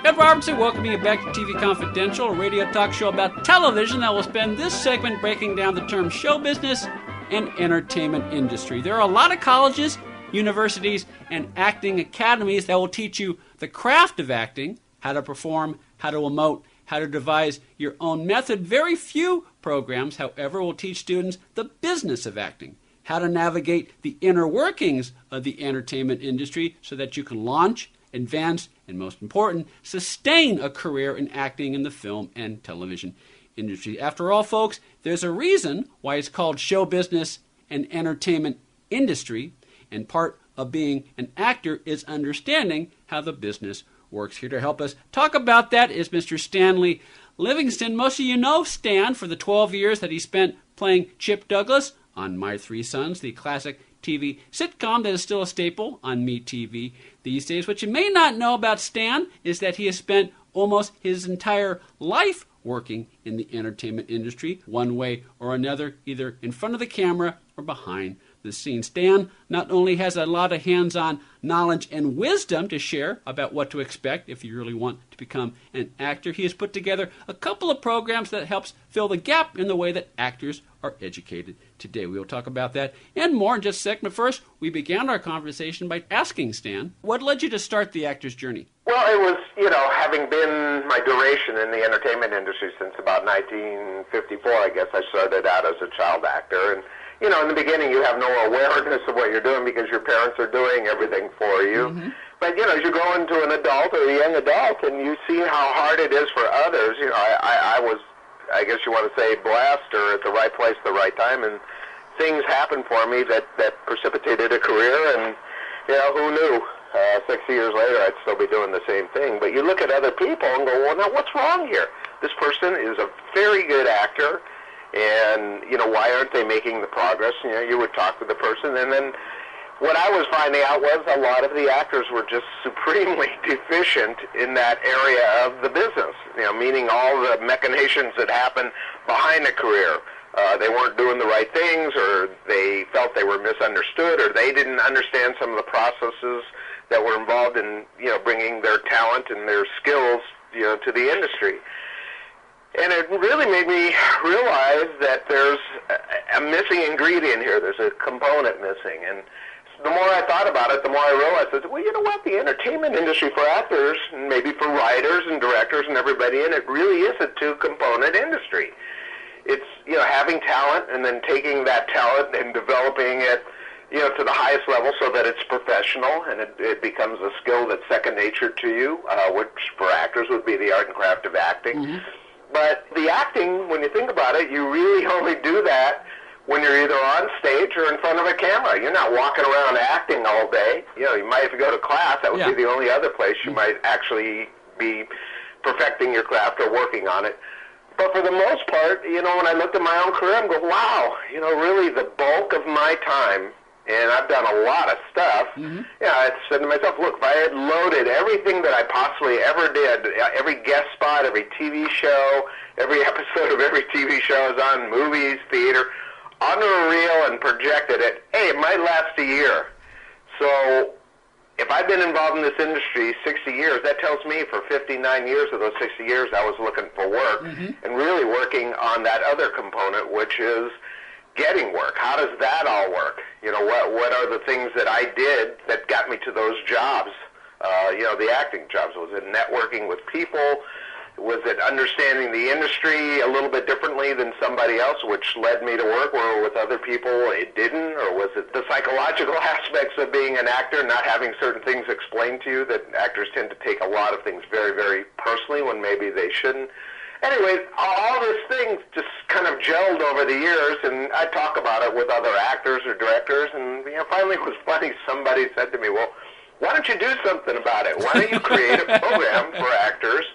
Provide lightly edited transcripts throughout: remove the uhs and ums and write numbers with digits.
Ed Robertson welcoming you back to TV Confidential, a radio talk show about television that will spend this segment breaking down the term show business and entertainment industry. There are a lot of colleges, universities, and acting academies that will teach you the craft of acting, how to perform, how to emote, how to devise your own method. Very few programs, however, will teach students the business of acting, how to navigate the inner workings of the entertainment industry so that you can launch, advance, and most important, sustain a career in acting in the film and television industry. After all, folks, there's a reason why it's called show business and entertainment industry, and part of being an actor is understanding how the business works. Here to help us talk about that is Mr. Stanley Livingston. Most of you know Stan for the 12 years that he spent playing Chip Douglas on My Three Sons, the classic TV sitcom that is still a staple on MeTV these days. What you may not know about Stan is that he has spent almost his entire life working in the entertainment industry, one way or another, either in front of the camera or behind the scenes. Stan not only has a lot of hands-on knowledge and wisdom to share about what to expect if you really want to become an actor, he has put together a couple of programs that helps fill the gap in the way that actors are educated today. We will talk about that and more in just a second. But first, we began our conversation by asking Stan, what led you to start the actor's journey? Well, it was, having been my duration in the entertainment industry since about 1954, I guess I started out as a child actor. And, in the beginning, you have no awareness of what you're doing because your parents are doing everything for you. Mm-hmm. But, as you grow into an adult or a young adult and you see how hard it is for others, I was, I guess you want to say, blessed or at the right place at the right time. And things happened for me that precipitated a career. And, who knew? 60 years later, I'd still be doing the same thing. But you look at other people and go, well, now what's wrong here? This person is a very good actor. And, why aren't they making the progress? You would talk to the person. And then what I was finding out was a lot of the actors were just supremely deficient in that area of the business, meaning all the machinations that happen behind a career. They weren't doing the right things, or they felt they were misunderstood, or they didn't understand some of the processes that were involved in, bringing their talent and their skills, to the industry. And it really made me realize that there's a missing ingredient here. There's a component missing. And the more I thought about it, the more I realized that, well, you know what? The entertainment industry for actors, and maybe for writers and directors and everybody in it, really is a two-component industry. It's, having talent and then taking that talent and developing it, to the highest level so that it's professional and it becomes a skill that's second nature to you, which for actors would be the art and craft of acting. Mm-hmm. But the acting, when you think about it, you really only do that when you're either on stage or in front of a camera. You're not walking around acting all day. You might have to go to class. That would be the only other place you might actually be perfecting your craft or working on it. But for the most part, when I looked at my own career, I'm going, wow, really the bulk of my time, and I've done a lot of stuff. Mm-hmm. I said to myself, look, if I had loaded everything that I possibly ever did, every guest spot, every TV show, every episode of every TV show I was on, movies, theater, onto a reel and projected it, hey, it might last a year. So if I've been involved in this industry 60 years, that tells me for 59 years of those 60 years I was looking for work, mm-hmm. and really working on that other component, which is getting work. How does that all work? What are the things that I did that got me to those jobs? The acting jobs. Was it networking with people? Was it understanding the industry a little bit differently than somebody else, which led me to work where with other people it didn't? Or was it the psychological aspects of being an actor, not having certain things explained to you, that actors tend to take a lot of things very, very personally when maybe they shouldn't? Anyway, all these things just kind of gelled over the years, and I talk about it with other actors or directors, and finally it was funny. Somebody said to me, well, why don't you do something about it? Why don't you create a program for actors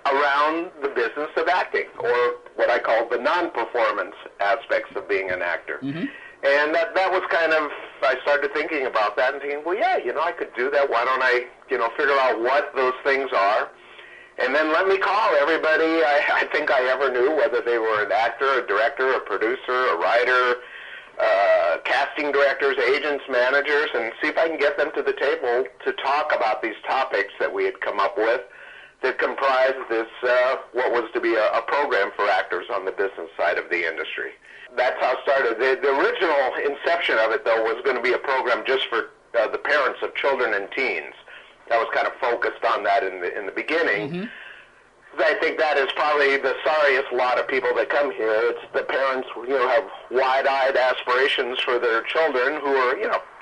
around the business of acting, or what I call the non-performance aspects of being an actor? Mm-hmm. And that was kind of, I started thinking about that and thinking, well, yeah, I could do that. Why don't I, figure out what those things are? And then let me call everybody I think I ever knew, whether they were an actor, a director, a producer, a writer, casting directors, agents, managers, and see if I can get them to the table to talk about these topics that we had come up with that comprised this, what was to be a program for actors on the business side of the industry. That's how it started. The original inception of it, though, was going to be a program just for the parents of children and teens. I was kind of focused on that in the beginning. Mm-hmm. I think that is probably the sorriest lot of people that come here. It's the parents, have wide-eyed aspirations for their children who are,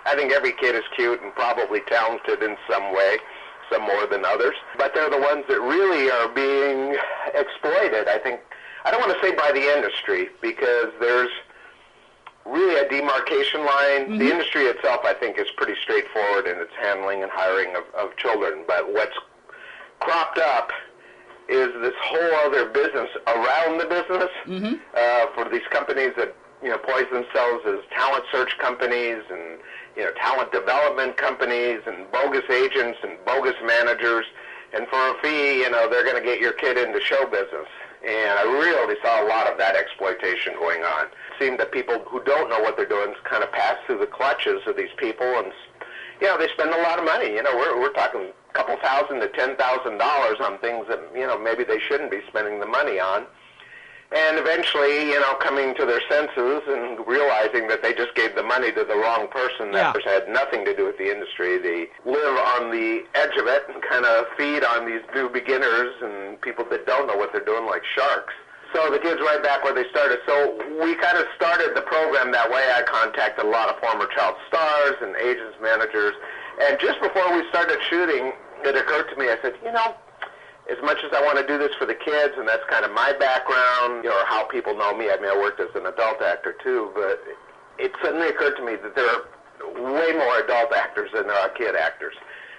I think every kid is cute and probably talented in some way, some more than others. But they're the ones that really are being exploited, I think. I don't want to say by the industry, because there's really a demarcation line. Mm-hmm. The industry itself, I think, is pretty straightforward in its handling and hiring of children. But what's cropped up is this whole other business around the business. Mm-hmm. For these companies that poise themselves as talent search companies and talent development companies and bogus agents and bogus managers, and for a fee, they're going to get your kid into show business. And I really saw a lot of that exploitation going on. It seemed that people who don't know what they're doing kind of pass through the clutches of these people, and they spend a lot of money. We're talking a couple $1,000 to $10,000 on things that maybe they shouldn't be spending the money on. And eventually, coming to their senses and realizing that they just gave the money to the wrong person that had nothing to do with the industry. They live on the edge of it and kind of feed on these new beginners and people that don't know what they're doing, like sharks. So the kid's right back where they started. So we kind of started the program that way. I contacted a lot of former child stars and agents, managers. And just before we started shooting, it occurred to me, I said, as much as I want to do this for the kids, and that's kind of my background, or how people know me. I mean, I worked as an adult actor too, but it suddenly occurred to me that there are way more adult actors than there are kid actors,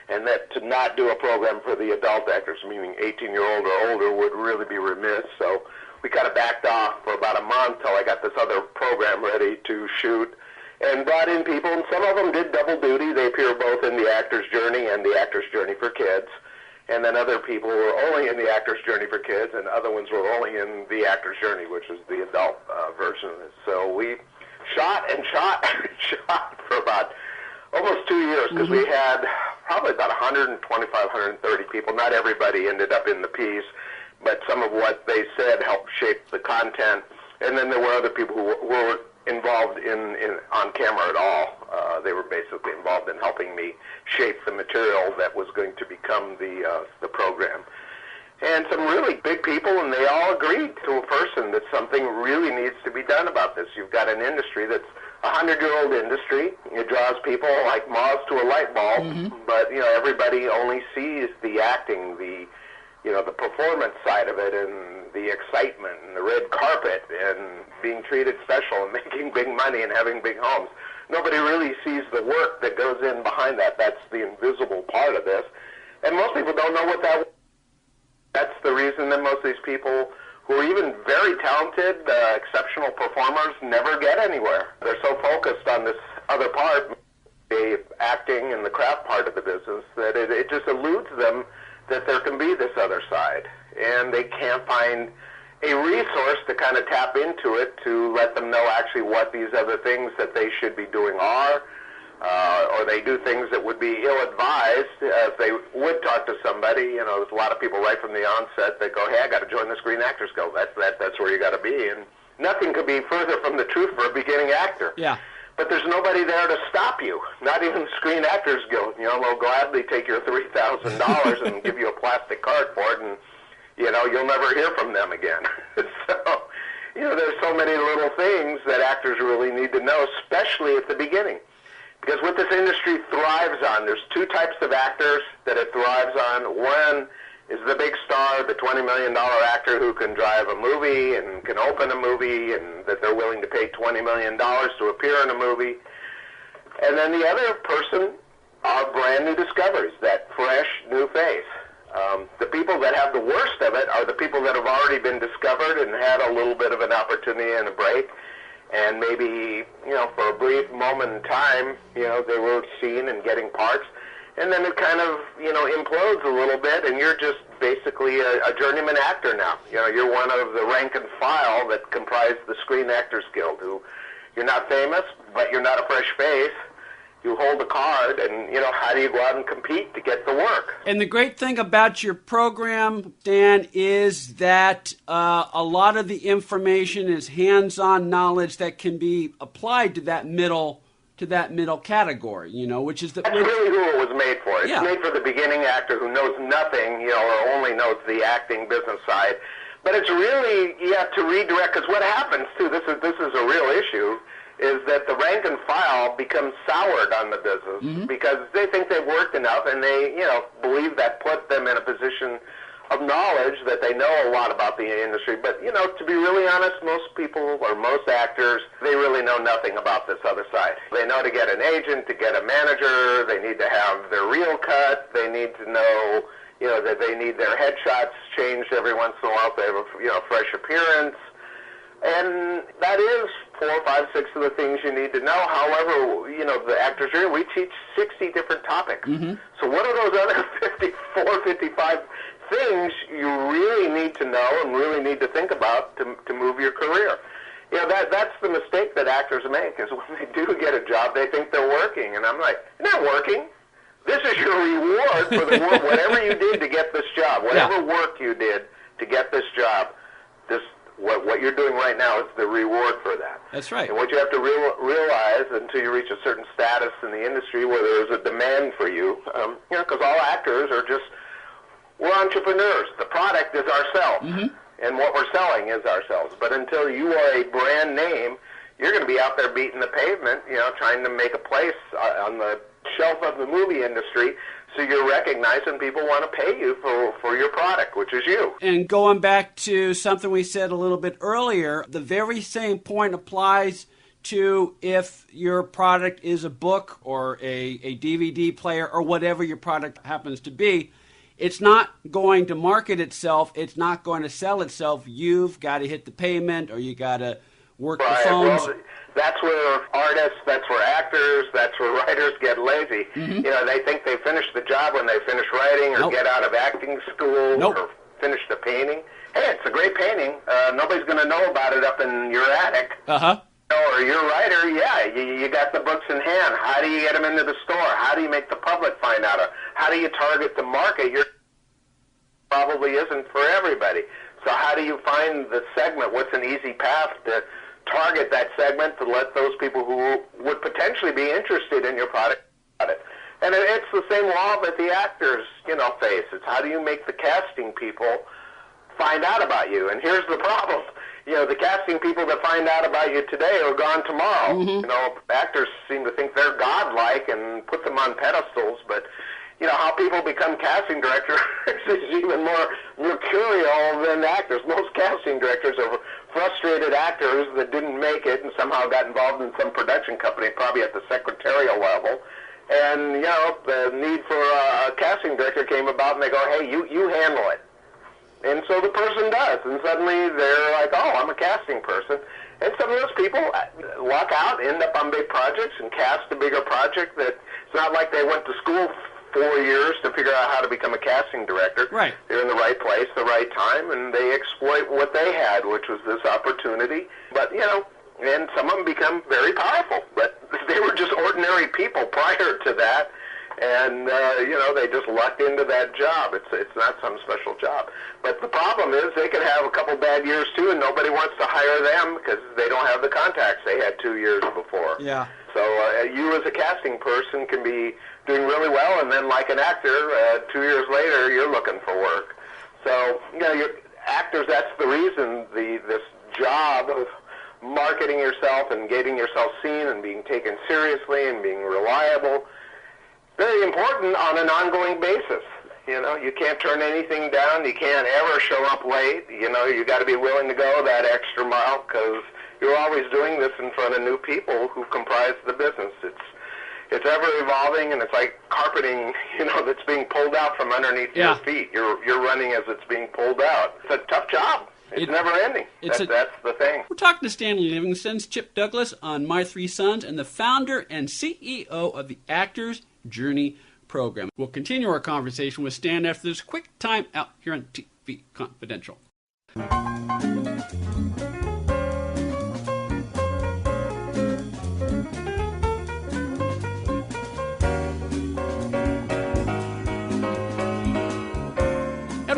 and that to not do a program for the adult actors, meaning 18-year-old or older, would really be remiss. So we kind of backed off for about a month till I got this other program ready to shoot, and brought in people, and some of them did double duty. They appear both in the actor's journey and the actor's journey for kids. And then other people were only in the actor's journey for kids, and other ones were only in the actor's journey, which is the adult version of it. So we shot and shot and shot for about almost 2 years, because we had probably about 125, 130 people. Not everybody ended up in the piece, but some of what they said helped shape the content. And then there were other people who were involved on camera at all. They were basically involved in helping me shape the material that was going to become the program. And some really big people, and they all agreed to a person that something really needs to be done about this. You've got an industry that's a 100-year-old industry. It draws people like moths to a light bulb, but everybody only sees the acting, the performance side of it, and the excitement, and the red carpet, and being treated special, and making big money, and having big homes. Nobody really sees the work that goes in behind that. That's the invisible part of this. And most people don't know what that is. That's the reason that most of these people who are even very talented, exceptional performers, never get anywhere. They're so focused on this other part, the acting and the craft part of the business, that it just eludes them that there can be this other side. And they can't find a resource to kind of tap into it to let them know actually what these other things that they should be doing are, or they do things that would be ill-advised if they would talk to somebody. There's a lot of people right from the onset that go, hey, I got to join the Screen Actors Guild. That's where you got to be. And nothing could be further from the truth for a beginning actor. Yeah. But there's nobody there to stop you, not even the Screen Actors Guild. They'll gladly take your $3,000 and give you a plastic card for it, and you'll never hear from them again. So, there's so many little things that actors really need to know, especially at the beginning. Because what this industry thrives on, there's two types of actors that it thrives on. One is the big star, the $20 million actor who can drive a movie and can open a movie, and that they're willing to pay $20 million to appear in a movie. And then the other person are brand new discoveries, that fresh new face. The people that have the worst of it are the people that have already been discovered and had a little bit of an opportunity and a break, and maybe, for a brief moment in time, they were seen and getting parts, and then it kind of, implodes a little bit, and you're just basically a journeyman actor now. You're one of the rank and file that comprise the Screen Actors Guild, who you're not famous, but you're not a fresh face. you hold a card, and, how do you go out and compete to get the work? And the great thing about your program, Dan, is that a lot of the information is hands-on knowledge that can be applied to that middle category, which is That's really who it was made for. It's Yeah. made for the beginning actor who knows nothing, or only knows the acting business side. But it's really, you have to redirect, because what happens, too, this is a real issue, is that the rank and file becomes soured on the business because they think they've worked enough, and they, believe that put them in a position of knowledge that they know a lot about the industry. But, to be really honest, most people or most actors, they really know nothing about this other side. They know to get an agent, to get a manager, they need to have their reel cut, they need to know, that they need their headshots changed every once in a while so they have a, fresh appearance. And that is 4, 5, 6 of the things you need to know. However, the actors here, we teach 60 different topics. So what are those other 54, 55 things you really need to know and really need to think about to move your career? That's the mistake that actors make, is when they do get a job, they think they're working. And I'm like, you're not working. This is your reward for the work, whatever you did to get this job, whatever work you did to get this job. What you're doing right now is the reward for that. That's right. And what you have to realize until you reach a certain status in the industry where there's a demand for you, because all actors are we're entrepreneurs. The product is ourselves, and what we're selling is ourselves. But until you are a brand name, you're going to be out there beating the pavement, trying to make a place on the shelf of the movie industry, so you're recognized and people want to pay you for your product, which is you. And going back to something we said a little bit earlier, the very same point applies to if your product is a book or a DVD player or whatever your product happens to be. It's not going to market itself. It's not going to sell itself. You've got to hit the pavement, or you got to work the phones. Well, that's where artists, that's where actors, that's where writers get lazy. They think they finish the job when they finish writing or get out of acting school or finish the painting. Hey, it's a great painting. Nobody's going to know about it up in your attic. Or your writer, you got the books in hand. How do you get them into the store? How do you make the public find out? How do you target the market? Your probably isn't for everybody. So how do you find the segment? What's an easy path to target that segment to let those people who would potentially be interested in your product about it? And it's the same law that the actors, face. It's how do you make the casting people find out about you? And here's the problem. The casting people that find out about you today are gone tomorrow. Actors seem to think they're godlike and put them on pedestals, but how people become casting directors is even more mercurial than actors. Most casting directors are frustrated actors that didn't make it and somehow got involved in some production company, probably at the secretarial level. And, the need for a casting director came about, and they go, hey, you handle it. And so the person does, and suddenly they're like, oh, I'm a casting person. And some of those people luck out, end up on big projects, and cast a bigger project that it's not like they went to school 4 years to figure out how to become a casting director. Right. They're in the right place, the right time, and they exploit what they had, which was this opportunity. But, and some of them become very powerful. But they were just ordinary people prior to that. And, they just lucked into that job. It's not some special job. But the problem is they could have a couple bad years, too, and nobody wants to hire them because they don't have the contacts they had 2 years before. Yeah. So you as a casting person can be doing really well, and then like an actor, 2 years later, you're looking for work. So, actors, that's the reason this job of marketing yourself and getting yourself seen and being taken seriously and being reliable, very important on an ongoing basis. You can't turn anything down. You can't ever show up late. You got to be willing to go that extra mile because you're always doing this in front of new people who comprise the business. It's ever evolving, and it's like carpeting, that's being pulled out from underneath your feet. You're running as it's being pulled out. It's a tough job. It's never ending. That's the thing. We're talking to Stanley Livingston's Chip Douglas on My Three Sons and the founder and CEO of the Actors Journey program. We'll continue our conversation with Stan after this quick time out here on TV Confidential.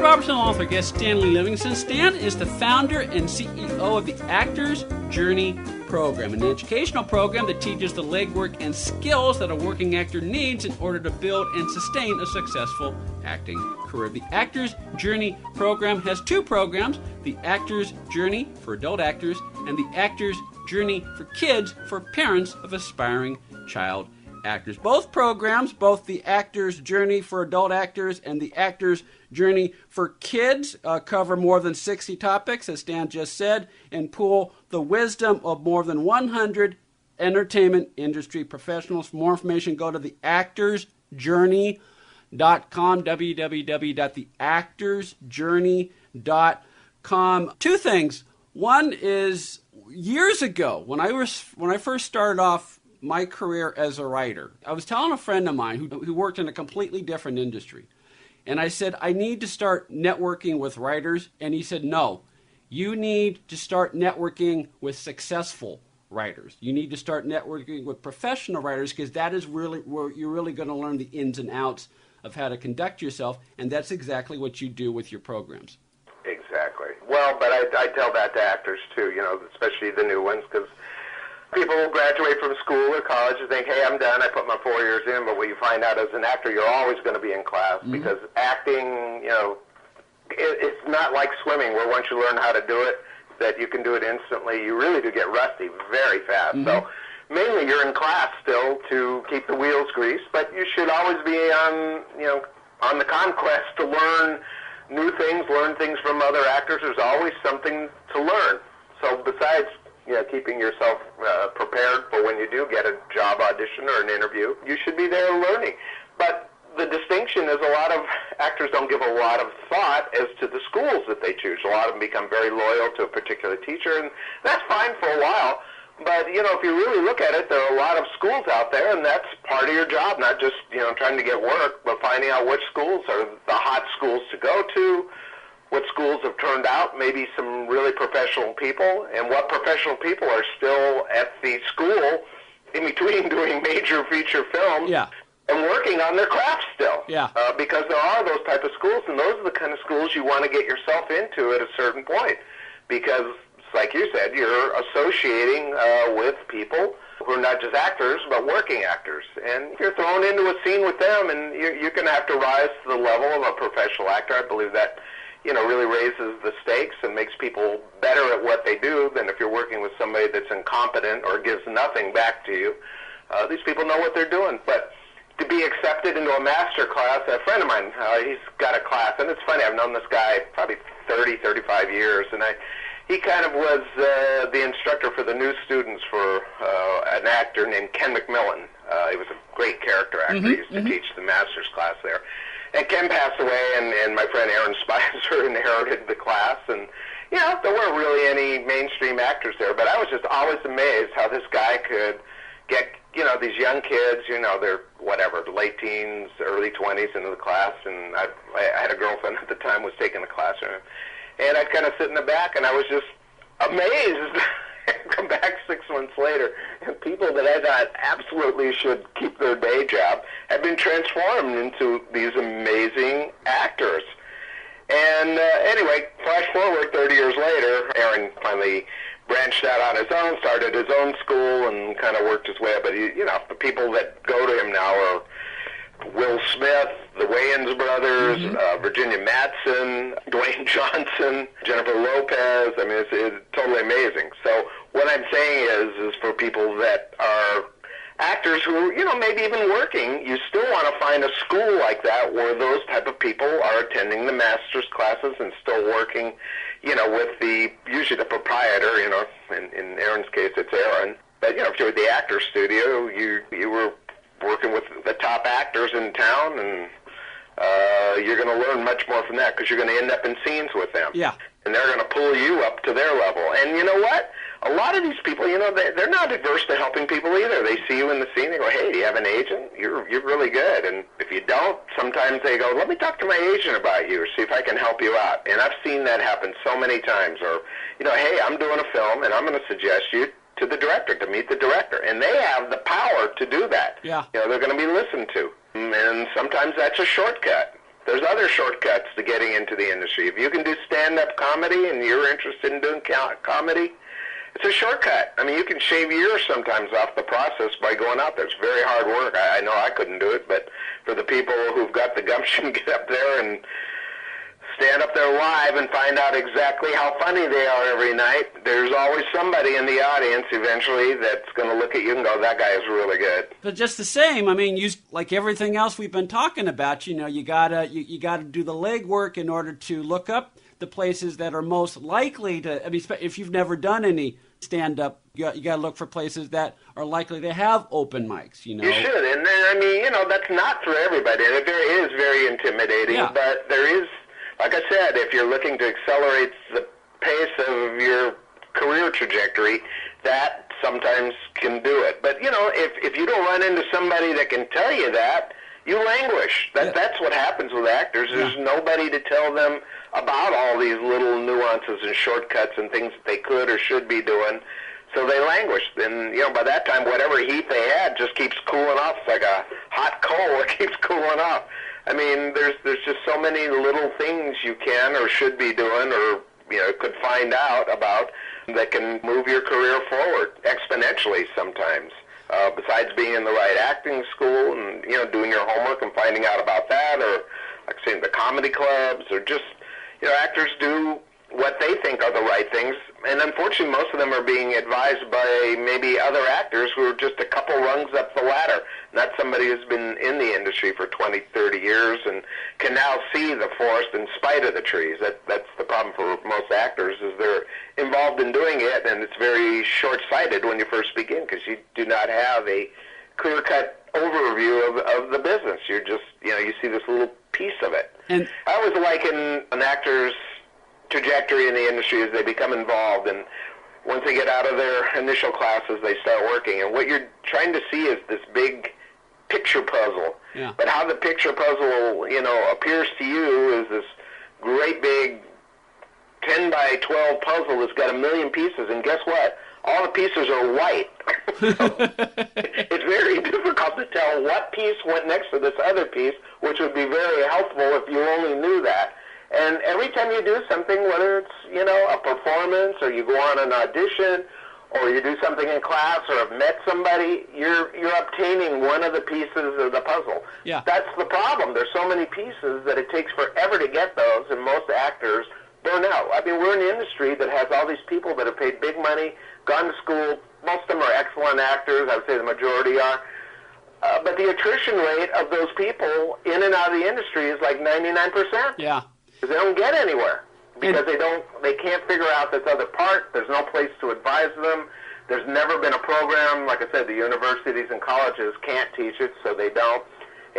Robertson, along with our guest Stanley Livingston. Stan is the founder and CEO of the Actor's Journey program, an educational program that teaches the legwork and skills that a working actor needs in order to build and sustain a successful acting career. The Actor's Journey program has two programs, the Actor's Journey for adult actors and the Actor's Journey for kids for parents of aspiring child actors. Both programs, both the Actor's Journey for adult actors and the Actor's Journey for kids, cover more than 60 topics, as Stan just said, and pool the wisdom of more than 100 entertainment industry professionals. For more information, go to theactorsjourney.com, www.theactorsjourney.com. Two things. One is, years ago, when I first started off my career as a writer, I was telling a friend of mine who worked in a completely different industry, and I said, I need to start networking with writers, and he said, no, you need to start networking with successful writers. You need to start networking with professional writers, because that is really where you're really going to learn the ins and outs of how to conduct yourself, and that's exactly what you do with your programs. Exactly. Well, but I tell that to actors too, especially the new ones, because people will graduate from school or college and think, hey, I'm done, I put my 4 years in, but what you find out as an actor, you're always going to be in class, because acting, it's not like swimming, where once you learn how to do it, that you can do it instantly. You really do get rusty very fast. So mainly you're in class still to keep the wheels greased, but you should always be on the conquest to learn new things, learn things from other actors. There's always something to learn. So besides keeping yourself prepared for when you do get a job audition or an interview, you should be there learning. But the distinction is a lot of actors don't give a lot of thought as to the schools that they choose. A lot of them become very loyal to a particular teacher, and that's fine for a while. But, if you really look at it, there are a lot of schools out there, and that's part of your job, not just, trying to get work, but finding out which schools are the hot schools to go to, what schools have turned out maybe some really professional people, and what professional people are still at the school in between doing major feature films and working on their craft still. Because there are those type of schools, and those are the kind of schools you want to get yourself into at a certain point. Because, like you said, you're associating with people who are not just actors, but working actors. And you're thrown into a scene with them, and you're going to have to rise to the level of a professional actor. I believe that really raises the stakes and makes people better at what they do than if you're working with somebody that's incompetent or gives nothing back to you. These people know what they're doing. But to be accepted into a master class, a friend of mine, he's got a class, and it's funny, I've known this guy probably 30, 35 years, and he kind of was the instructor for the new students for an actor named Ken McMillan. He was a great character actor. He used to teach the master's class there. And Ken passed away, and my friend Aaron Spicer inherited the class. And, there weren't really any mainstream actors there, but I was just always amazed how this guy could get, these young kids, they're late teens, early 20s into the class. And I had a girlfriend at the time was taking the class, and I'd kind of sit in the back, and I was just amazed. Come back 6 months later, and people that I thought absolutely should keep their day job have been transformed into these amazing actors. And anyway, flash forward 30 years later, Aaron finally branched out on his own, started his own school, and kind of worked his way up. But the people that go to him now are Will Smith, the Wayans brothers, Virginia Madsen, Dwayne Johnson, Jennifer Lopez. I mean, it's totally amazing. So what I'm saying is for people that are actors who, maybe even working, you still want to find a school like that where those type of people are attending the master's classes and still working, with usually the proprietor, in Aaron's case, it's Aaron. But, if you're at the actor studio, you were working with the top actors in town, and you're going to learn much more from that because you're going to end up in scenes with them. And they're going to pull you up to their level. And you know what? A lot of these people, they're not adverse to helping people either. They see you in the scene, they go, hey, do you have an agent? You're really good. And if you don't, sometimes they go, let me talk to my agent about you or see if I can help you out. And I've seen that happen so many times. Or, hey, I'm doing a film, and I'm going to suggest you to the director, to meet the director. And they have the power to do that. They're going to be listened to. And sometimes that's a shortcut. There's other shortcuts to getting into the industry. If you can do stand-up comedy and you're interested in doing comedy, it's a shortcut. I mean, you can shave years sometimes off the process by going out there. It's very hard work. I know I couldn't do it, but for the people who've got the gumption, get up there and stand up there live and find out exactly how funny they are every night. There's always somebody in the audience eventually that's going to look at you and go, that guy is really good. But just the same, I mean, like everything else we've been talking about, you gotta do the legwork in order to look up the places that are most likely to. I mean, if you've never done any stand-up, you got to look for places that are likely to have open mics. You should, and then, I mean, that's not for everybody. It is very intimidating, but there is. Like I said, if you're looking to accelerate the pace of your career trajectory, that sometimes can do it. But, if you don't run into somebody that can tell you that, you languish. That's what happens with actors. There's nobody to tell them about all these little nuances and shortcuts and things that they could or should be doing. So they languish. And, by that time, whatever heat they had just keeps cooling off. It's like a hot coal. It keeps cooling off. I mean, there's just so many little things you can or should be doing or, could find out about that can move your career forward exponentially sometimes. Besides being in the right acting school and, doing your homework and finding out about that, or, like saying, the comedy clubs, or just, actors do what they think are the right things. And unfortunately, most of them are being advised by maybe other actors who are just a couple rungs up the ladder, not somebody who's been in the industry for 20, 30 years and can now see the forest in spite of the trees. That's the problem for most actors, is they're involved in doing it, and it's very short-sighted when you first begin because you do not have a clear-cut overview of the business. You're just, you see this little piece of it. And I always liken an actor's trajectory in the industry as they become involved, and once they get out of their initial classes, they start working. And what you're trying to see is this big picture puzzle. Yeah. But how the picture puzzle, appears to you is this great big 10 by 12 puzzle that's got a million pieces, and guess what? All the pieces are white. It's very difficult to tell what piece went next to this other piece, which would be very helpful if you only knew that. And every time you do something, whether it's, a performance, or you go on an audition, or you do something in class, or have met somebody, you're obtaining one of the pieces of the puzzle. Yeah. That's the problem. There's so many pieces that it takes forever to get those, and most actors burn out. I mean, we're in an industry that has all these people that have paid big money, gone to school. Most of them are excellent actors. I would say the majority are. But the attrition rate of those people in and out of the industry is like 99%. Yeah. Because they don't get anywhere, because they can't figure out this other part. There's no place to advise them. There's never been a program. Like I said, the universities and colleges can't teach it, so they don't.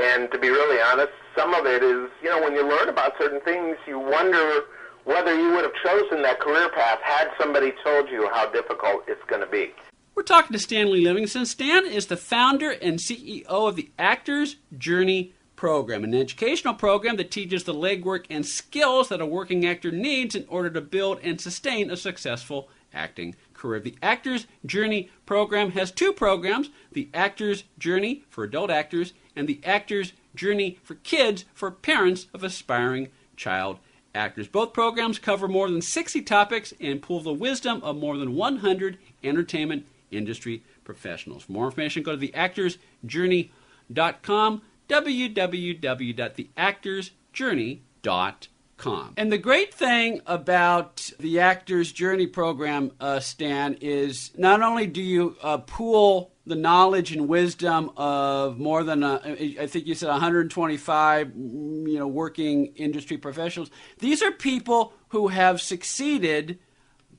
And to be really honest, some of it is, when you learn about certain things, you wonder whether you would have chosen that career path had somebody told you how difficult it's going to be. We're talking to Stanley Livingston. Stan is the founder and CEO of the Actor's Journey program, an educational program that teaches the legwork and skills that a working actor needs in order to build and sustain a successful acting career. The Actor's Journey program has two programs, the Actor's Journey for adult actors and the Actor's Journey for kids for parents of aspiring child actors. Both programs cover more than 60 topics and pool the wisdom of more than 100 entertainment industry professionals. For more information, go to theactorsjourney.com, www.theactorsjourney.com. And the great thing about the Actor's Journey program, Stan, is not only do you pool the knowledge and wisdom of more than, I think you said 125, working industry professionals. These are people who have succeeded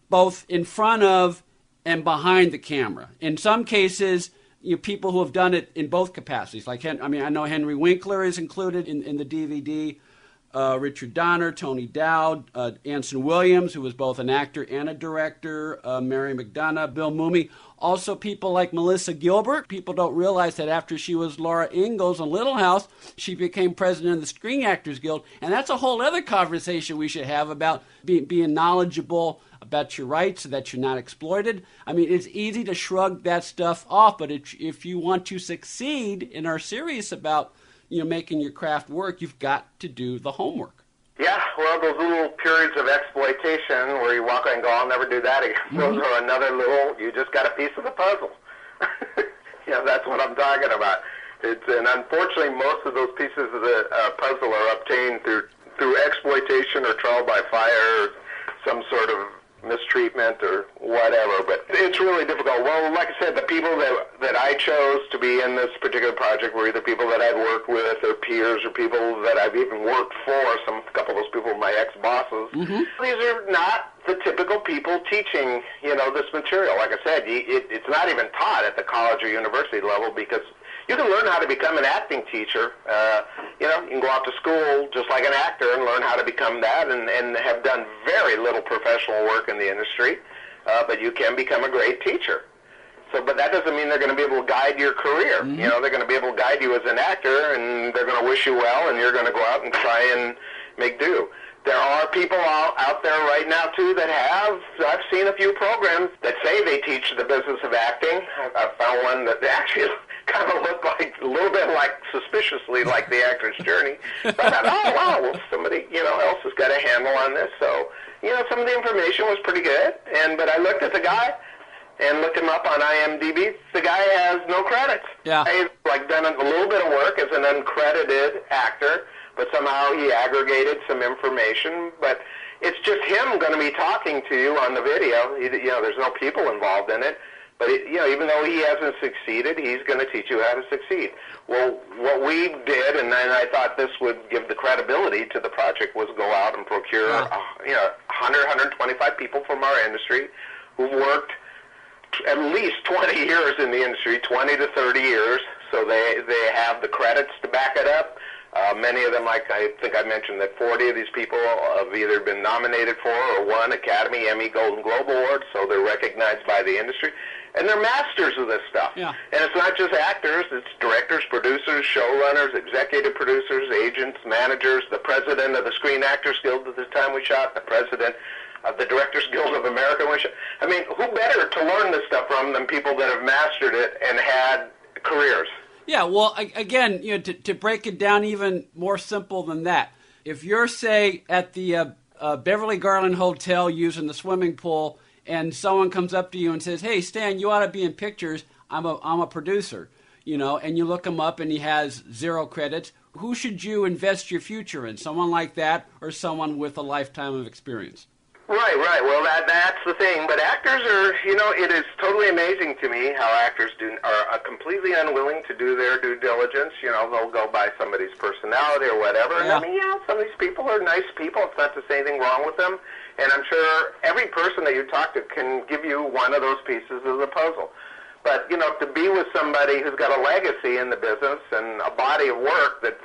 both in front of and behind the camera. In some cases, people who have done it in both capacities. Like, I know Henry Winkler is included in the DVD, Richard Donner, Tony Dowd, Anson Williams, who was both an actor and a director, Mary McDonough, Bill Mumy. Also people like Melissa Gilbert. People don't realize that after she was Laura Ingalls in Little House, she became president of the Screen Actors Guild. And that's a whole other conversation we should have about being knowledgeable about your rights so that you're not exploited. I mean, it's easy to shrug that stuff off, but if you want to succeed and are serious about making your craft work, you've got to do the homework. Yeah, well, those little periods of exploitation where you walk away and go, I'll never do that again, those are another little, you just got a piece of the puzzle. That's what I'm talking about. And unfortunately, most of those pieces of the puzzle are obtained through exploitation or trial by fire or some sort of mistreatment or whatever, but it's really difficult. Well, like I said, the people that I chose to be in this particular project were either people that I'd worked with or peers or people that I've even worked for. A couple of those people were my ex-bosses. These are not the typical people teaching, this material. Like I said, it's not even taught at the college or university level because you can learn how to become an acting teacher. You can go out to school just like an actor and learn how to become that and have done very little professional work in the industry, but you can become a great teacher. But that doesn't mean they're going to be able to guide your career. They're going to be able to guide you as an actor, and they're going to wish you well, and you're going to go out and try and make do. There are people out there right now, too, I've seen a few programs that say they teach the business of acting. I found one that actually kind of looked a little bit suspiciously like the actor's journey. So I thought, oh, wow, well, somebody, else has got a handle on this. So, some of the information was pretty good. But I looked at the guy and looked him up on IMDb. The guy has no credits. Yeah. He's done a little bit of work as an uncredited actor, but somehow he aggregated some information. But it's just him going to be talking to you on the video. There's no people involved in it. But, even though he hasn't succeeded, he's going to teach you how to succeed. Well, what we did, and then I thought this would give the credibility to the project, was go out and procure, 100, 125 people from our industry who've worked at least 20 years in the industry, 20 to 30 years, so they have the credits to back it up. Many of them, like I think I mentioned, that 40 of these people have either been nominated for or won Academy, Emmy, Golden Globe Awards, so they're recognized by the industry. And they're masters of this stuff. Yeah. And it's not just actors, it's directors, producers, showrunners, executive producers, agents, managers, the president of the Screen Actors Guild at the time we shot, the president of the Directors Guild of America when we shot. I mean, who better to learn this stuff from than people that have mastered it and had careers? Yeah, well, again, to break it down even more simple than that, if you're, say, at the Beverly Garland Hotel using the swimming pool, and someone comes up to you and says, "Hey, Stan, you ought to be in pictures. I'm a producer," and you look him up and he has 0 credits. Who should you invest your future in? Someone like that or someone with a lifetime of experience? Right. Well, that's the thing. But actors are, it is totally amazing to me how actors are completely unwilling to do their due diligence. They'll go by somebody's personality or whatever. Yeah. And I mean, some of these people are nice people. It's not to say anything wrong with them. And I'm sure every person that you talk to can give you one of those pieces of the puzzle. But, to be with somebody who's got a legacy in the business and a body of work that's,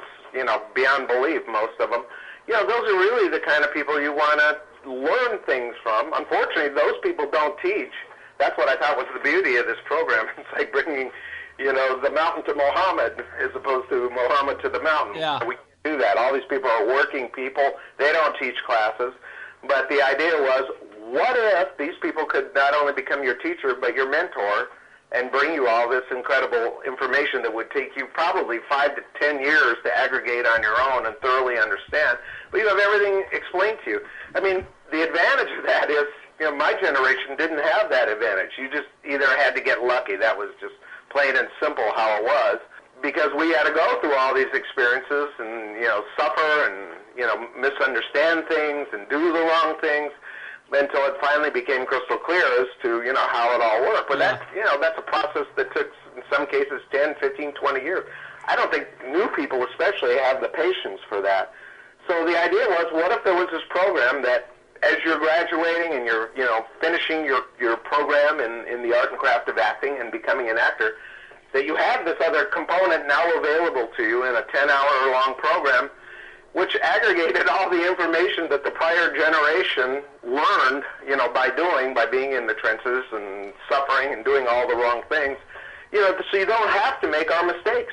beyond belief, most of them, those are really the kind of people you want to learn things from. Unfortunately, those people don't teach. That's what I thought was the beauty of this program. It's like bringing, the mountain to Muhammad as opposed to Muhammad to the mountain. Yeah. We can't do that. All these people are working people. They don't teach classes. But the idea was, what if these people could not only become your teacher, but your mentor, and bring you all this incredible information that would take you probably 5 to 10 years to aggregate on your own and thoroughly understand, but you have everything explained to you. I mean, the advantage of that is, my generation didn't have that advantage. You just either had to get lucky. That was just plain and simple how it was, because we had to go through all these experiences and, suffer and, misunderstand things and do the wrong things until it finally became crystal clear as to, how it all worked. But that's a process that took, in some cases, 10, 15, 20 years. I don't think new people especially have the patience for that. So the idea was, what if there was this program that as you're graduating and you're, finishing your program in the art and craft of acting and becoming an actor, that you have this other component now available to you in a 10-hour-long program, which aggregated all the information that the prior generation learned, by being in the trenches and suffering and doing all the wrong things, so you don't have to make our mistakes.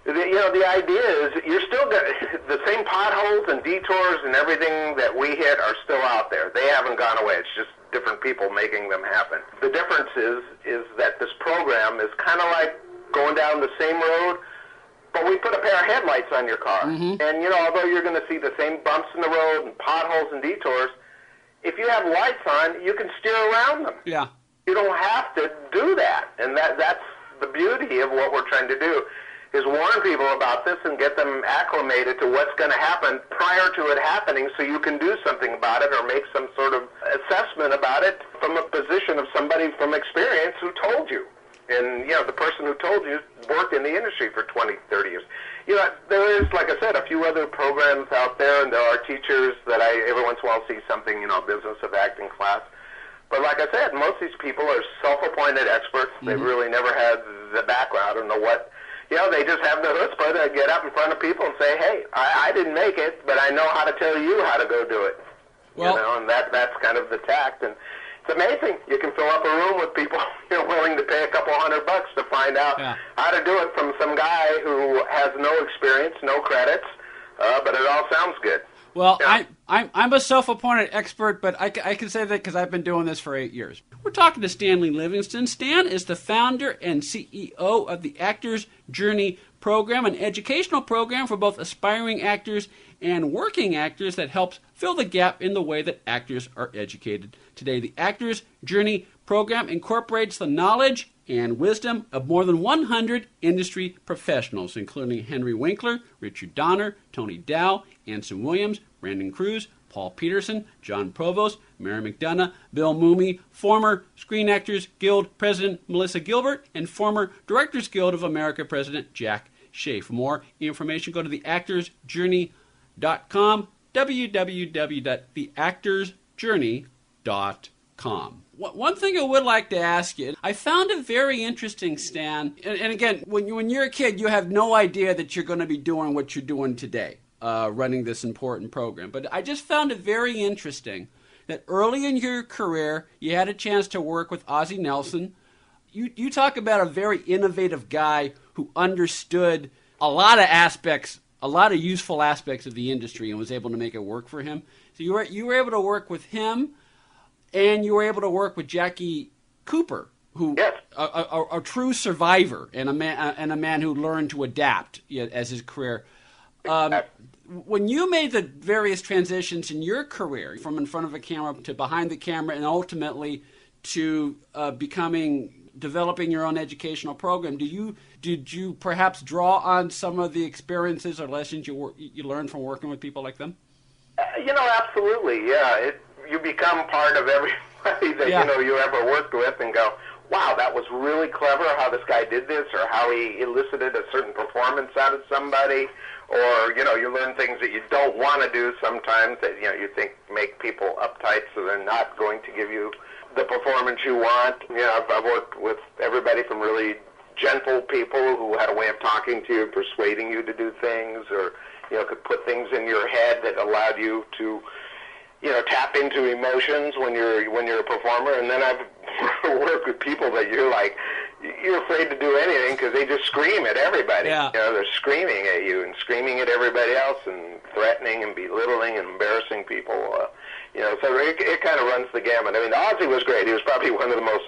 The idea is you're still the same potholes and detours and everything that we hit are still out there. They haven't gone away. It's just different people making them happen. The difference is that this program is kind of like going down the same road, but we put a pair of headlights on your car. Mm-hmm. And, although you're going to see the same bumps in the road and potholes and detours, if you have lights on, you can steer around them. Yeah. You don't have to do that. And that's the beauty of what we're trying to do, is warn people about this and get them acclimated to what's going to happen prior to it happening, so you can do something about it or make some sort of assessment about it from a position of somebody from experience who told you. And, the person who told you worked in the industry for 20, 30 years. There is, like I said, a few other programs out there, and there are teachers that I every once in a while see something, business of acting class. But like I said, most of these people are self-appointed experts. Mm-hmm. They've really never had the background or know what. They just have the chutzpah to get up in front of people and say, hey, I didn't make it, but I know how to tell you how to go do it. Well, and that's kind of the tact. And it's amazing. You can fill up a room with people willing to pay a couple $100 to find out how to do it from some guy who has no experience, no credits, but it all sounds good. Well, yeah. I'm a self-appointed expert, but I can say that because I've been doing this for 8 years. We're talking to Stanley Livingston. Stan is the founder and CEO of the Actors Journey program, an educational program for both aspiring actors and working actors that helps fill the gap in the way that actors are educated today. The Actors Journey program incorporates the knowledge and wisdom of more than 100 industry professionals, including Henry Winkler, Richard Donner, Tony Dow, Anson Williams, Brandon Cruz, Paul Peterson, John Provost, Mary McDonough, Bill Mooney, former Screen Actors Guild President Melissa Gilbert, and former Directors Guild of America President Jack Shea. For more information, go to theactorsjourney.com, www.theactorsjourney.com. One thing I would like to ask you, I found it very interesting, Stan, and again, when you're a kid, you have no idea that you're going to be doing what you're doing today, running this important program. But I just found it very interesting that early in your career, you had a chance to work with Ozzie Nelson. You talk about a very innovative guy who understood a lot of aspects, a lot of useful aspects of the industry and was able to make it work for him. So you were able to work with him. And you were able to work with Jackie Cooper, who a true survivor and a man who learned to adapt as his career. When you made the various transitions in your career, from in front of a camera to behind the camera, and ultimately to developing your own educational program, did you perhaps draw on some of the experiences or lessons you learned from working with people like them? Absolutely, yeah. You become part of everybody that you ever worked with, and go, wow, that was really clever how this guy did this, or how he elicited a certain performance out of somebody, or you learn things that you don't want to do sometimes that you think make people uptight, so they're not going to give you the performance you want. I've worked with everybody from really gentle people who had a way of talking to you, persuading you to do things, or could put things in your head that allowed you to tap into emotions when you're a performer. And then I've worked with people that you're afraid to do anything because they just scream at everybody. Yeah. They're screaming at you and screaming at everybody else and threatening and belittling and embarrassing people. So it kind of runs the gamut. I mean, Ozzie was great. He was probably one of the most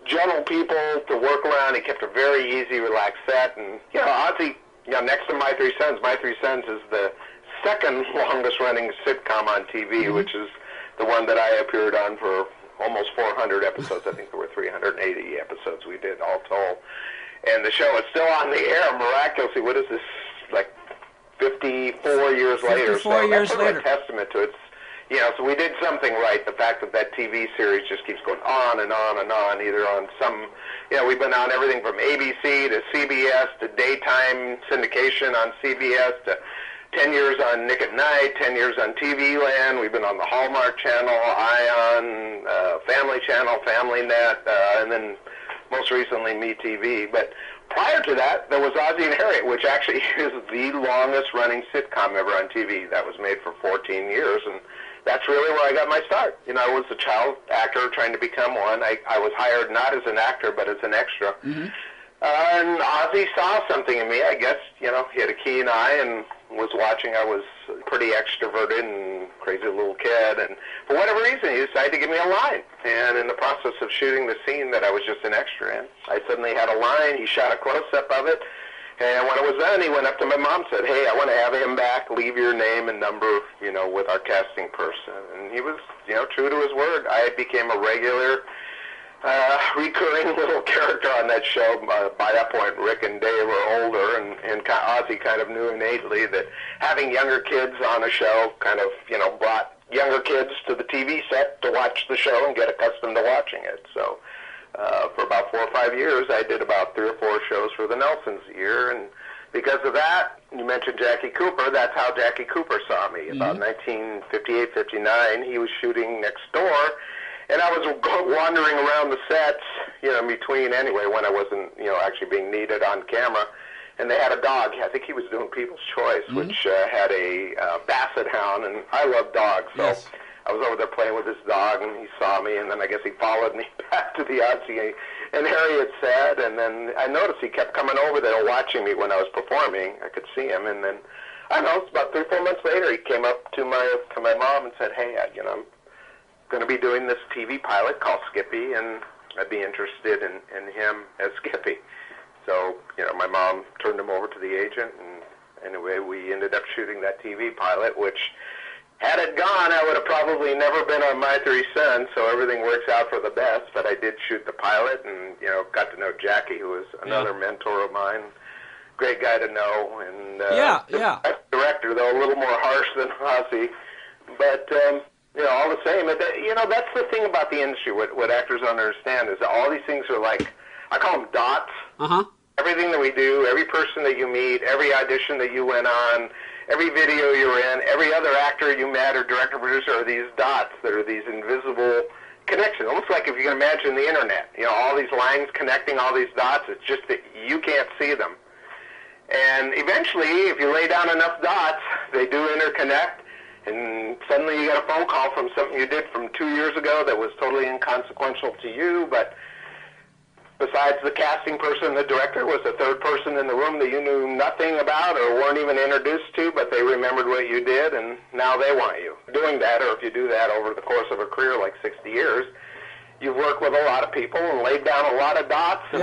gentle people to work around. He kept a very easy, relaxed set. And, Ozzie, next to My Three Sons is the second longest running sitcom on TV, which is the one that I appeared on for almost 400 episodes. I think there were 380 episodes we did all told. And the show is still on the air miraculously. What is this, 54 years later? 54 years that's later. A testament to it. So we did something right. The fact that TV series just keeps going on and on and on, either on some, we've been on everything from ABC to CBS to daytime syndication on CBS to 10 years on Nick at Night, 10 years on TV Land. We've been on the Hallmark Channel, Ion, Family Channel, Family Net, and then most recently MeTV. But prior to that, there was Ozzie and Harriet, which actually is the longest running sitcom ever on TV. That was made for 14 years, and that's really where I got my start. I was a child actor trying to become one. I was hired not as an actor, but as an extra. Mm-hmm. And Ozzie saw something in me, I guess. He had a keen eye and was watching. I was pretty extroverted and crazy little kid, and for whatever reason, he decided to give me a line. And in the process of shooting the scene that I was just an extra in, I suddenly had a line. He shot a close-up of it, And when it was done, he went up to my mom and said, hey, I want to have him back. Leave your name and number, with our casting person. And he was, true to his word. I became a regular, recurring little character on that show. By that point, Rick and Dave were older, and Ozzy kind of knew innately that having younger kids on a show kind of, brought younger kids to the TV set to watch the show and get accustomed to watching it. So for about 4 or 5 years, I did about 3 or 4 shows for the Nelsons a year, and because of that, you mentioned Jackie Cooper. That's how Jackie Cooper saw me. About 1958, 59, he was shooting next door, and I was wandering around the sets, between anyway, when I wasn't, actually being needed on camera. And they had a dog. I think he was doing People's Choice, which had a basset hound, and I love dogs. So I was over there playing with this dog, and he saw me, and then I guess he followed me back to the Ozzy and Harriet said, and then I noticed he kept coming over there watching me when I was performing. I could see him, and then, I don't know, it's about 3 or 4 months later, he came up to my mom and said, hey, I'm going to be doing this TV pilot called Skippy, and I'd be interested in him as Skippy. So, my mom turned him over to the agent, and anyway, we ended up shooting that TV pilot, which, had it gone, I would have probably never been on My Three Sons, so everything works out for the best. But I did shoot the pilot and, got to know Jackie, who was another mentor of mine. Great guy to know. And director, though, a little more harsh than Ozzy. But, all the same, that's the thing about the industry, what actors don't understand, is that all these things are like, I call them dots. Everything that we do, every person that you meet, every audition that you went on, every video you're in, every other actor you met or director, producer are these dots that are these invisible connections. Almost like if you can imagine the internet, all these lines connecting all these dots, it's just that you can't see them. And eventually, if you lay down enough dots, they do interconnect, and suddenly you get a phone call from something you did from 2 years ago that was totally inconsequential to you, but besides the casting person, the director was the third person in the room that you knew nothing about or weren't even introduced to, but they remembered what you did, and now they want you. Doing that, or if you do that over the course of a career like 60 years, you've worked with a lot of people and laid down a lot of dots, and,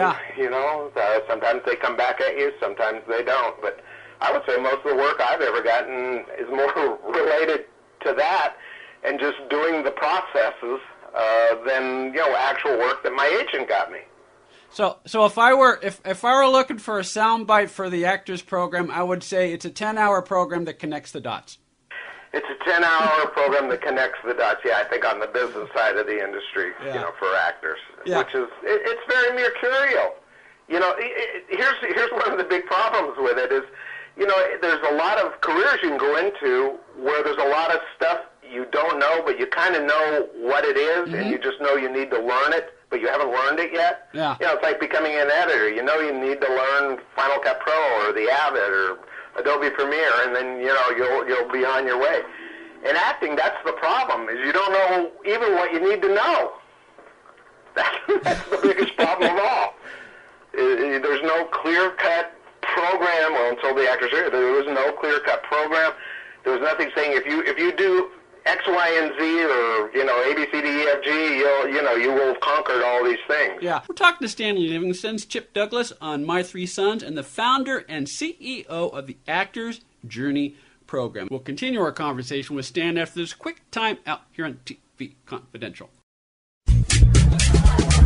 sometimes they come back at you, sometimes they don't. But I would say most of the work I've ever gotten is more related to that and just doing the processes than, actual work that my agent got me. So if I were looking for a soundbite for the Actors program, I would say it's a 10-hour program that connects the dots. It's a 10-hour program that connects the dots. Yeah, I think on the business side of the industry, for actors, which is it's very mercurial. Here's one of the big problems with it is, there's a lot of careers you can go into where there's a lot of stuff you don't know, but you kind of know what it is, and you just know you need to learn it, but you haven't learned it yet. Yeah. It's like becoming an editor. You need to learn Final Cut Pro or the Avid or Adobe Premiere, and then you'll be on your way. In acting, that's the problem, is you don't know even what you need to know. That's the biggest problem of all. There's no clear-cut program. Well, until the actors are here, there was no clear-cut program. There was nothing saying if you do X, Y, and Z, or, A, B, C, D, E, F, G, you will have conquered all these things. Yeah. We're talking to Stanley Livingston's Chip Douglas on My Three Sons and the founder and CEO of the Actors Journey program. We'll continue our conversation with Stan after this quick time out here on TV Confidential.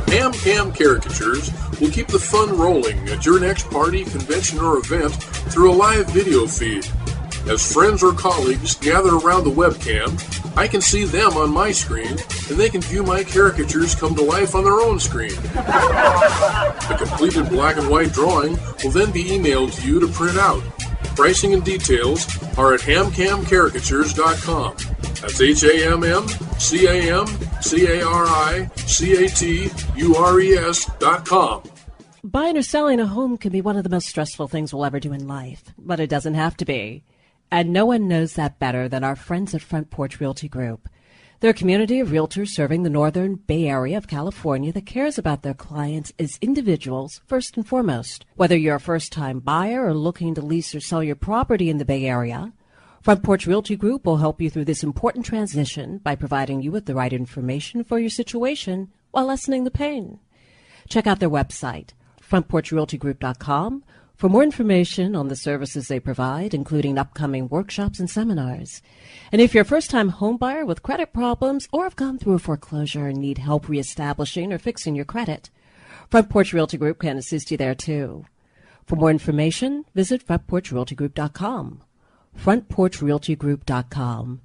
Cam Caricatures will keep the fun rolling at your next party, convention, or event through a live video feed. As friends or colleagues gather around the webcam, I can see them on my screen, and they can view my caricatures come to life on their own screen. The completed black and white drawing will then be emailed to you to print out. Pricing and details are at hamcamcaricatures.com. That's HAMMCAMCARICATURES.com. Buying or selling a home can be one of the most stressful things we'll ever do in life, but it doesn't have to be. And no one knows that better than our friends at Front Porch Realty Group. They're a community of realtors serving the northern Bay Area of California that cares about their clients as individuals first and foremost. Whether you're a first-time buyer or looking to lease or sell your property in the Bay Area, Front Porch Realty Group will help you through this important transition by providing you with the right information for your situation while lessening the pain. Check out their website, frontporchrealtygroup.com, For more information on the services they provide, including upcoming workshops and seminars. And if you're a first-time homebuyer with credit problems or have gone through a foreclosure and need help reestablishing or fixing your credit, Front Porch Realty Group can assist you there, too. For more information, visit frontporchrealtygroup.com. frontporchrealtygroup.com.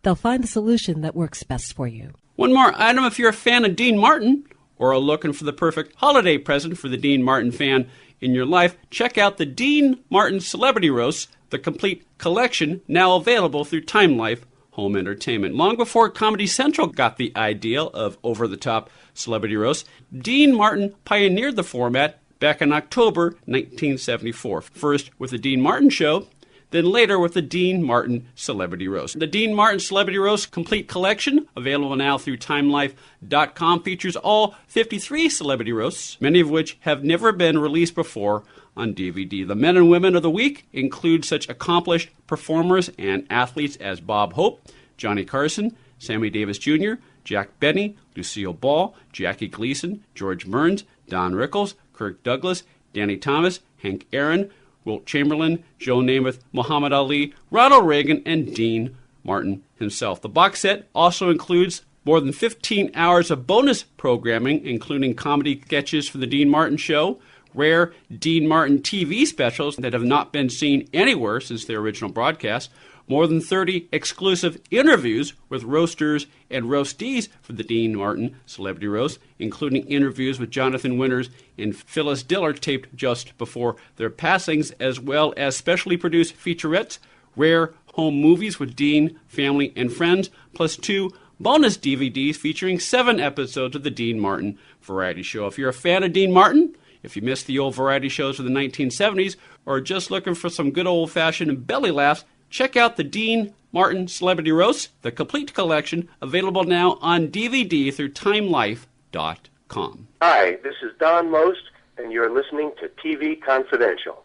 They'll find the solution that works best for you. One more item, if you're a fan of Dean Martin or are looking for the perfect holiday present for the Dean Martin fan in your life, check out the Dean Martin Celebrity Roasts, the complete collection, now available through Time Life Home Entertainment. Long before Comedy Central got the idea of over-the-top celebrity roasts, Dean Martin pioneered the format back in October 1974. First with the Dean Martin Show, then later with the Dean Martin Celebrity Roast. The Dean Martin Celebrity Roast Complete Collection, available now through TimeLife.com, features all 53 celebrity roasts, many of which have never been released before on DVD. The men and women of the week include such accomplished performers and athletes as Bob Hope, Johnny Carson, Sammy Davis Jr., Jack Benny, Lucille Ball, Jackie Gleason, George Burns, Don Rickles, Kirk Douglas, Danny Thomas, Hank Aaron, Wilt Chamberlain, Joe Namath, Muhammad Ali, Ronald Reagan, and Dean Martin himself. The box set also includes more than 15 hours of bonus programming, including comedy sketches for the Dean Martin Show, rare Dean Martin TV specials that have not been seen anywhere since their original broadcast, more than 30 exclusive interviews with roasters and roastees for the Dean Martin Celebrity Roast, including interviews with Jonathan Winters and Phyllis Diller taped just before their passings, as well as specially produced featurettes, rare home movies with Dean, family, and friends, plus 2 bonus DVDs featuring 7 episodes of the Dean Martin Variety Show. If you're a fan of Dean Martin, if you missed the old variety shows of the 1970s, or just looking for some good old-fashioned belly laughs, check out the Dean Martin Celebrity Roast, the complete collection, available now on DVD through TimeLife.com. Hi, this is Don Most, and you're listening to TV Confidential.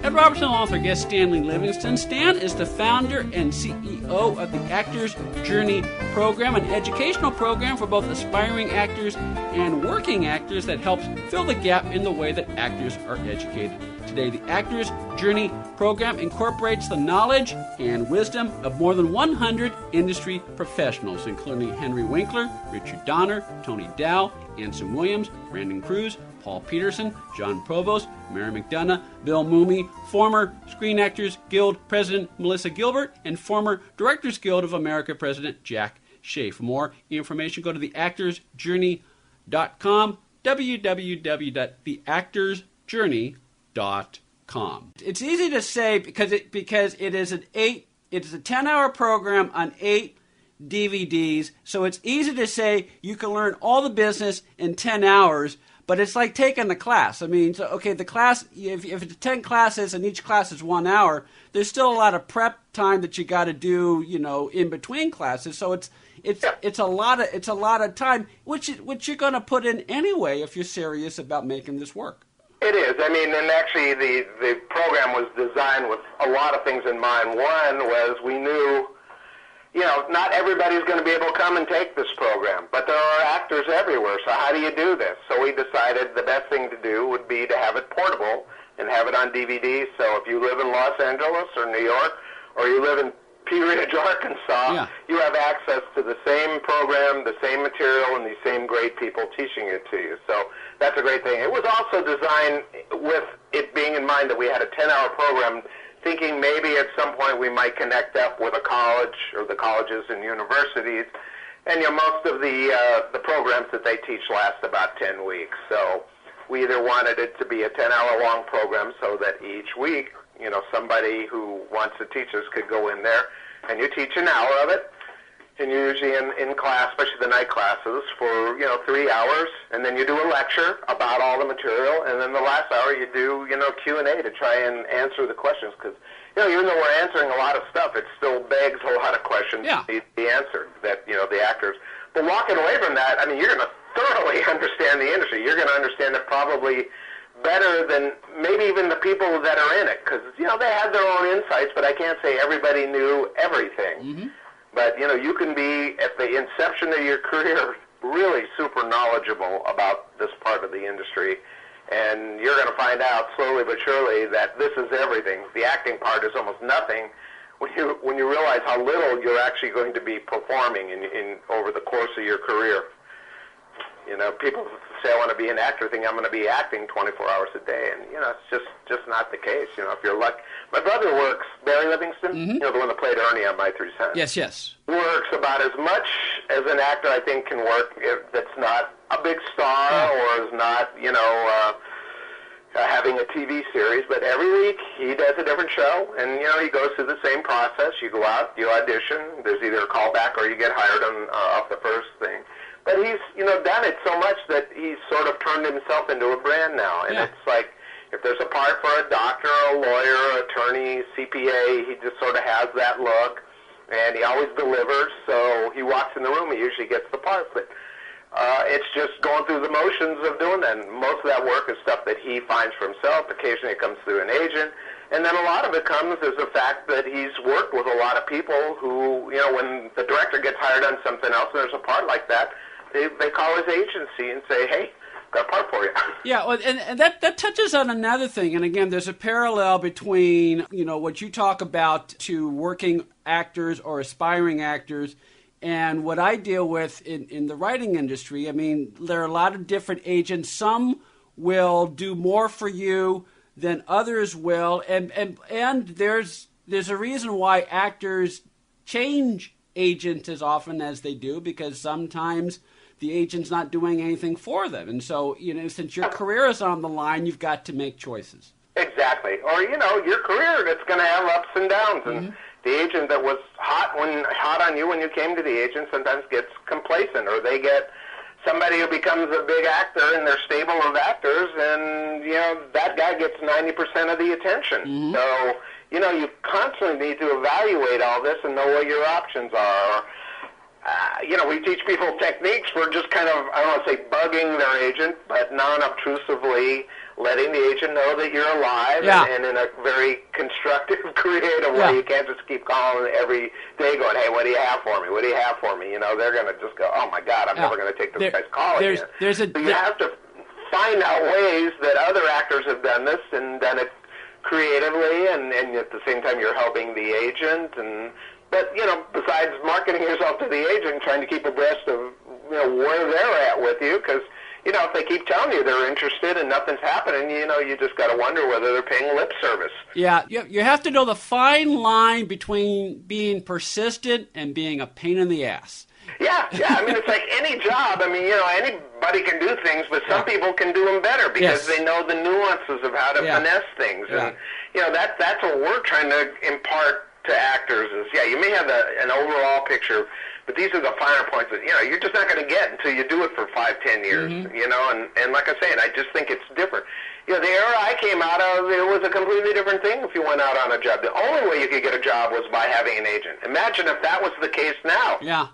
Ed Robertson, author, guest Stanley Livingston. Stan is the founder and CEO of the Actors Journey program, an educational program for both aspiring actors and working actors that helps fill the gap in the way that actors are educated today. The Actors Journey program incorporates the knowledge and wisdom of more than 100 industry professionals, including Henry Winkler, Richard Donner, Tony Dow, Anson Williams, Brandon Cruz, Paul Peterson, John Provost, Mary McDonough, Bill Mooney, former Screen Actors Guild President Melissa Gilbert, and former Directors Guild of America President Jack Shea. For more information, go to theactorsjourney.com, www.theactorsjourney.com. It's easy to say because it is a 10-hour program on 8 DVDs, so it's easy to say you can learn all the business in 10 hours. But it's like taking a class. I mean, so, okay, the class, if it's 10 classes and each class is 1 hour, there's still a lot of prep time that you got to do, in between classes. So it's a lot of time, which you're going to put in anyway if you're serious about making this work. It is. I mean, and actually the program was designed with a lot of things in mind. One was we knew, not everybody's going to be able to come and take this program, but there are actors everywhere, so how do you do this? So we decided the best thing to do would be to have it portable and have it on DVD. So if you live in Los Angeles or New York, or you live in Pea Ridge, Arkansas, you have access to the same program, the same material, and the same great people teaching it to you. So that's a great thing. It was also designed with it being in mind that we had a 10-hour program, thinking maybe at some point we might connect up with a college or the colleges and universities. And most of the programs that they teach last about 10 weeks. So we either wanted it to be a 10-hour-long program so that each week, somebody who wants to teach us could go in there and you teach an hour of it. And you're usually in class, especially the night classes, for 3 hours, and then you do a lecture about all the material, and then the last hour you do Q&A to try and answer the questions, because even though we're answering a lot of stuff, it still begs a lot of questions that need to be answered that the actors. But walking away from that, I mean, you're going to thoroughly understand the industry. You're going to understand it probably better than maybe even the people that are in it, because they had their own insights, but I can't say everybody knew everything. Mm-hmm. But, you can be at the inception of your career really super knowledgeable about this part of the industry. And you're going to find out slowly but surely that this is everything. The acting part is almost nothing when you realize how little you're actually going to be performing in over the course of your career. You know, people say I want to be an actor, think I'm going to be acting 24 hours a day, and you know, it's just not the case. You know, if you're lucky. My brother works, Barry Livingston, you know, the one that played Ernie on My Three Sons. Yes, yes. Works about as much as an actor I think can work that's not a big star or is not, you know, having a TV series. But every week he does a different show, and you know, he goes through the same process. You go out, you audition. There's either a callback or you get hired on off the first thing. But he's, you know, done it so much that he's sort of turned himself into a brand now. And it's like, if there's a part for a doctor, a lawyer, attorney, CPA, he just sort of has that look. And he always delivers. So he walks in the room, he usually gets the part. But it's just going through the motions of doing that. And most of that work is stuff that he finds for himself. Occasionally it comes through an agent. And then a lot of it comes as the fact that he's worked with a lot of people who, you know, when the director gets hired on something else and there's a part like that, they call his agency and say, hey, got a part for you. Yeah, well, and that touches on another thing. And again, there's a parallel between, you know, what you talk about to working actors or aspiring actors and what I deal with in the writing industry. I mean, there are a lot of different agents. Some will do more for you than others will. And there's a reason why actors change agents as often as they do, because sometimes the agent's not doing anything for them. And so, you know, since your career is on the line, you've got to make choices. Exactly. Or, you know, your career, it's going to have ups and downs. And the agent that was hot on you when you came to the agent sometimes gets complacent, or they get somebody who becomes a big actor in their stable of actors, and, you know, that guy gets 90% of the attention. So, you know, you constantly need to evaluate all this and know what your options are. You know, we teach people techniques for just kind of, I don't want to say bugging their agent, but non-obtrusively letting the agent know that you're alive, and in a very constructive, creative way. You can't just keep calling every day going, hey, what do you have for me? What do you have for me? You know, they're going to just go, oh, my God, I'm never going to take this guy's call again. So you have to find out ways that other actors have done this and done it creatively, and at the same time you're helping the agent. But, you know, besides marketing yourself to the agent, trying to keep abreast of, you know, where they're at with you, because, you know, if they keep telling you they're interested and nothing's happening, you know, you just got to wonder whether they're paying lip service. Yeah, you have to know the fine line between being persistent and being a pain in the ass. Yeah. I mean, it's like any job. I mean, you know, anybody can do things, but some people can do them better because they know the nuances of how to finesse things. And, you know, that's what we're trying to impart to actors is, you may have an overall picture, but these are the finer points that, you know, you're just not going to get until you do it for 5-10 years, you know, and like I say, I just think it's different. You know, the era I came out of, it was a completely different thing if you went out on a job. The only way you could get a job was by having an agent. Imagine if that was the case now. Yeah.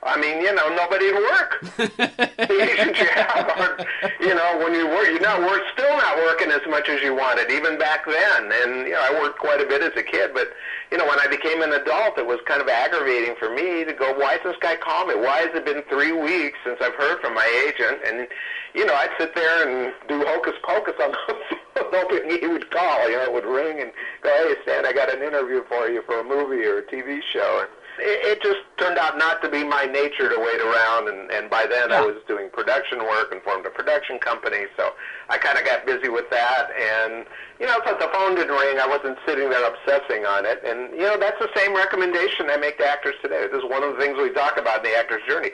I mean, you know, nobody would work. The agents you have are, you know, when you work, we're still not working as much as you wanted, even back then. And, you know, I worked quite a bit as a kid, but, you know, when I became an adult, it was kind of aggravating for me to go, why is this guy calling me? Why has it been 3 weeks since I've heard from my agent? And, you know, I'd sit there and do hocus pocus on the phone, hoping he would call. You know, it would ring and go, hey, Stan, I got an interview for you for a movie or a TV show. And it just turned out not to be my nature to wait around, and by then I was doing production work and formed a production company, so I kind of got busy with that, and, you know, since the phone didn't ring, I wasn't sitting there obsessing on it, and, you know, that's the same recommendation I make to actors today. This is one of the things we talk about in the actor's journey.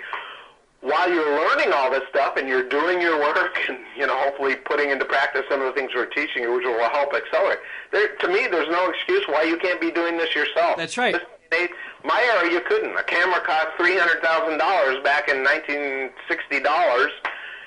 While you're learning all this stuff and you're doing your work and, you know, hopefully putting into practice some of the things we're teaching you, which will help accelerate, to me, there's no excuse why you can't be doing this yourself. That's right. My era, you couldn't. A camera cost $300,000 back in $1960.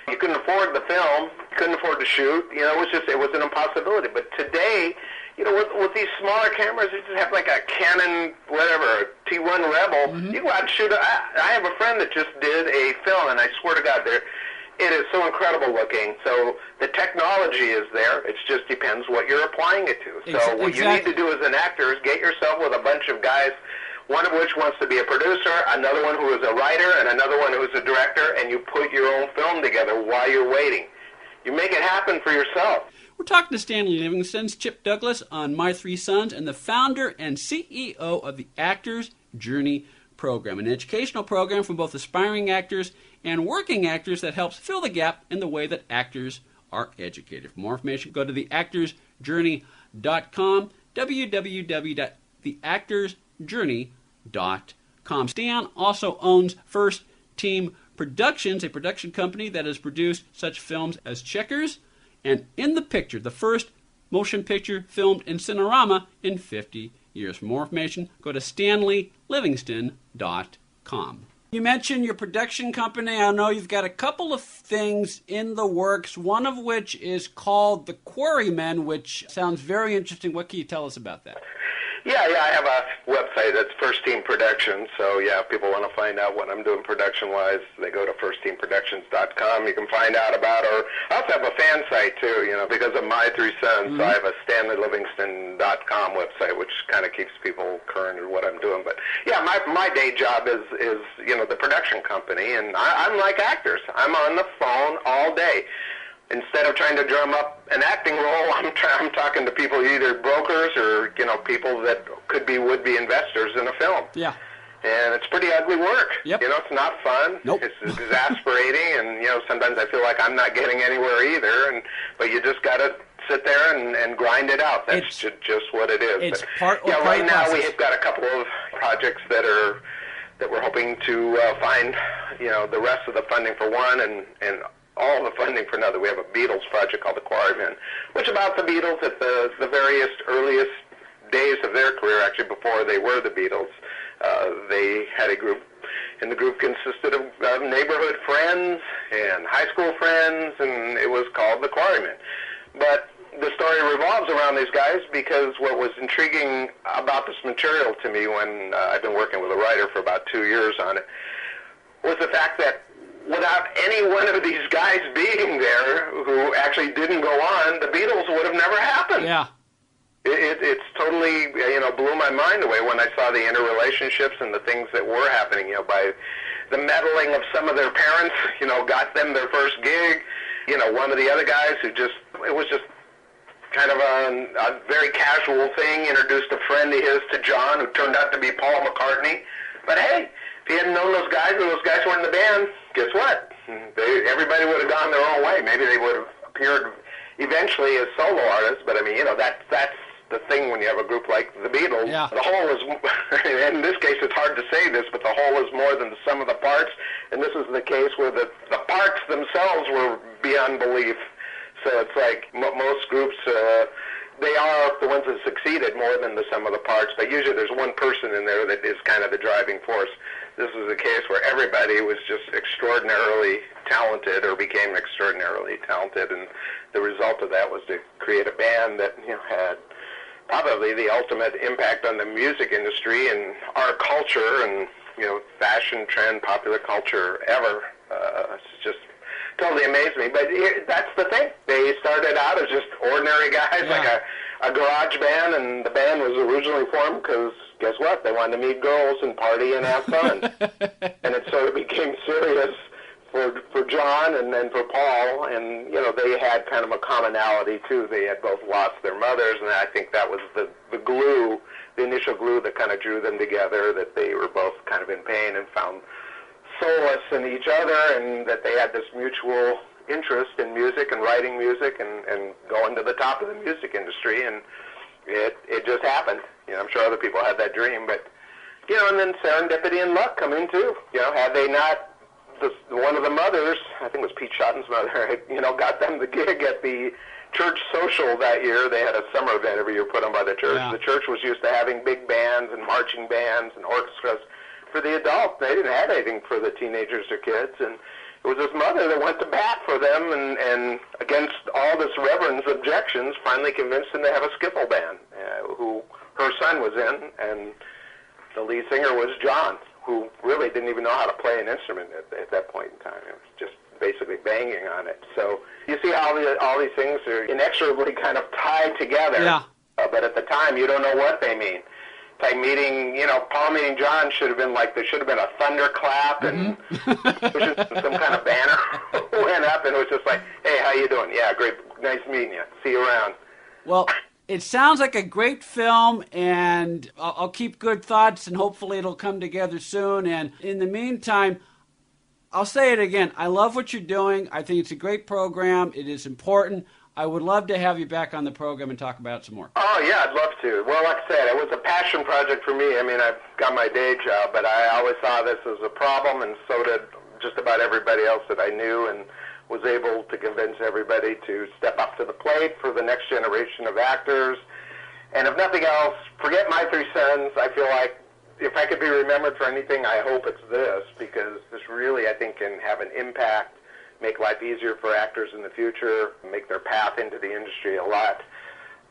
You couldn't afford the film. You couldn't afford to shoot. You know, it was an impossibility. But today, you know, with these smaller cameras, you just have like a Canon, whatever, T1 Rebel. You go out and shoot. I have a friend that just did a film, and I swear to God, it is so incredible looking. So the technology is there. It just depends what you're applying it to. So what you need to do as an actor is get yourself with a bunch of guys one of which wants to be a producer, another one who is a writer, and another one who is a director, and you put your own film together while you're waiting. You make it happen for yourself. We're talking to Stanley Livingston's Chip Douglas on My Three Sons, and the founder and CEO of the Actors Journey program, an educational program for both aspiring actors and working actors that helps fill the gap in the way that actors are educated. For more information, go to theactorsjourney.com, www.theactorsjourney.com. Stan also owns First Team Productions, a production company that has produced such films as Checkers and In the Picture, the first motion picture filmed in Cinerama in 50 years. For more information, go to StanleyLivingston.com. You mentioned your production company. I know you've got a couple of things in the works, one of which is called The Quarrymen, which sounds very interesting. What can you tell us about that? Yeah, I have a website that's First Team Productions, so yeah, if people want to find out what I'm doing production-wise, they go to firstteamproductions.com. You can find out about, or I also have a fan site too, because of My Three Sons, so I have a StanleyLivingston.com website, which kind of keeps people current with what I'm doing. But yeah, my day job is the production company, and I'm like actors. I'm on the phone all day. Instead of trying to drum up an acting role, I'm talking to people, either brokers or people that could be would-be investors in a film. Yeah. And it's pretty ugly work. Yep. It's not fun. Nope. It's exasperating, and sometimes I feel like I'm not getting anywhere either. But you just got to sit there and grind it out. That's just what it is. It's right now we've got a couple of projects that we're hoping to find the rest of the funding for one and all the funding for another. We have a Beatles project called The Quarrymen, which about the Beatles at the various earliest days of their career, actually before they were the Beatles. They had a group, and the group consisted of neighborhood friends and high school friends, and it was called The Quarrymen. But the story revolves around these guys because what was intriguing about this material to me when I've been working with a writer for about 2 years on it was the fact that without any one of these guys being there who actually didn't go on, the Beatles would have never happened. Yeah. It's totally, blew my mind away when I saw the interrelationships and the things that were happening, by the meddling of some of their parents, got them their first gig. One of the other guys it was just kind of a very casual thing, introduced a friend of his to John who turned out to be Paul McCartney. But hey, if he hadn't known those guys and those guys weren't in the band, guess what? Everybody would have gone their own way. Maybe they would have appeared eventually as solo artists, but that's the thing when you have a group like the Beatles. Yeah. The whole is, in this case it's hard to say this, but the whole is more than the sum of the parts, and this is the case where the parts themselves were beyond belief. So it's like most groups, they are the ones that succeeded more than the sum of the parts, but usually there's one person in there that is kind of the driving force. This was a case where everybody was just extraordinarily talented or became extraordinarily talented, and the result of that was to create a band that had probably the ultimate impact on the music industry and our culture and fashion, trend, popular culture ever. It's just totally amazed me. But that's the thing. They started out as just ordinary guys, like a garage band, and the band was originally formed because, guess what? They wanted to meet girls and party and have fun. And it sort of became serious for John and then for Paul, and they had kind of a commonality too. They had both lost their mothers, and I think that was the glue, the initial glue that kind of drew them together, that they were both kind of in pain and found solace in each other, and that they had this mutual interest in music and writing music and going to the top of the music industry, and it just happened. I'm sure other people had that dream, but and then serendipity and luck come in too. Had they not, one of the mothers, I think it was Pete Shotton's mother, got them the gig at the church social that year. They had a summer event every year put on by the church. Yeah. The church was used to having big bands and marching bands and orchestras for the adults. They didn't have anything for the teenagers or kids, and it was this mother that went to bat for them and against all this reverend's objections, finally convinced them to have a skiffle band, who her son was in, and the lead singer was John, who really didn't even know how to play an instrument at that point in time. It was just basically banging on it. So you see how all these things are inexorably kind of tied together. Yeah. But at the time, you don't know what they mean. type meeting. You know, Paul meeting John should have been like, there should have been a thunderclap and it was just some kind of banner went up, and it was just like, hey, how you doing? Yeah, great, nice meeting you. See you around. Well, it sounds like a great film, and I'll keep good thoughts, and hopefully it'll come together soon. And in the meantime, I'll say it again. I love what you're doing. I think it's a great program. It is important. I would love to have you back on the program and talk about it some more. Oh, yeah, I'd love to. Well, like I said, it was a passion project for me. I mean, I've got my day job, but I always saw this as a problem, and so did just about everybody else that I knew, and was able to convince everybody to step up to the plate for the next generation of actors. And if nothing else, forget my 3 cents. I feel like if I could be remembered for anything, I hope it's this, because this really, I think, can have an impact, make life easier for actors in the future, make their path into the industry a lot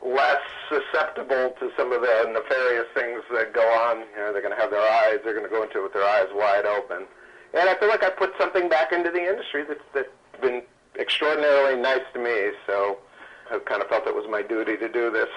less susceptible to some of the nefarious things that go on. You know, they're going to have they're going to go into it with their eyes wide open. And I feel like I put something back into the industry that's been extraordinarily nice to me, so I kind of felt it was my duty to do this.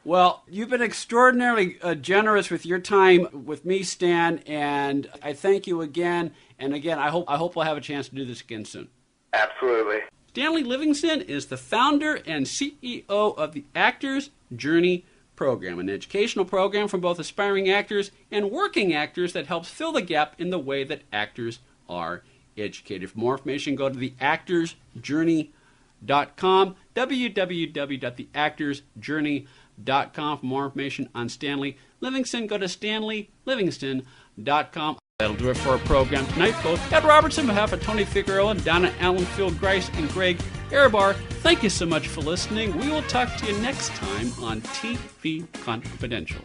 Well, you've been extraordinarily generous with your time with me, Stan, and I thank you again. And again, I hope we'll have a chance to do this again soon. Absolutely. Stanley Livingston is the founder and CEO of the Actors Journey Program, an educational program for both aspiring actors and working actors that helps fill the gap in the way that actors are educated. For more information, go to theactorsjourney.com, www.theactorsjourney.com. For more information on Stanley Livingston, go to stanleylivingston.com. That'll do it for our program tonight. Both Ed Robertson, on behalf of Tony Figueroa, Donna Allenfield, Grice, and Greg Erebar, thank you so much for listening. We will talk to you next time on TV Confidential.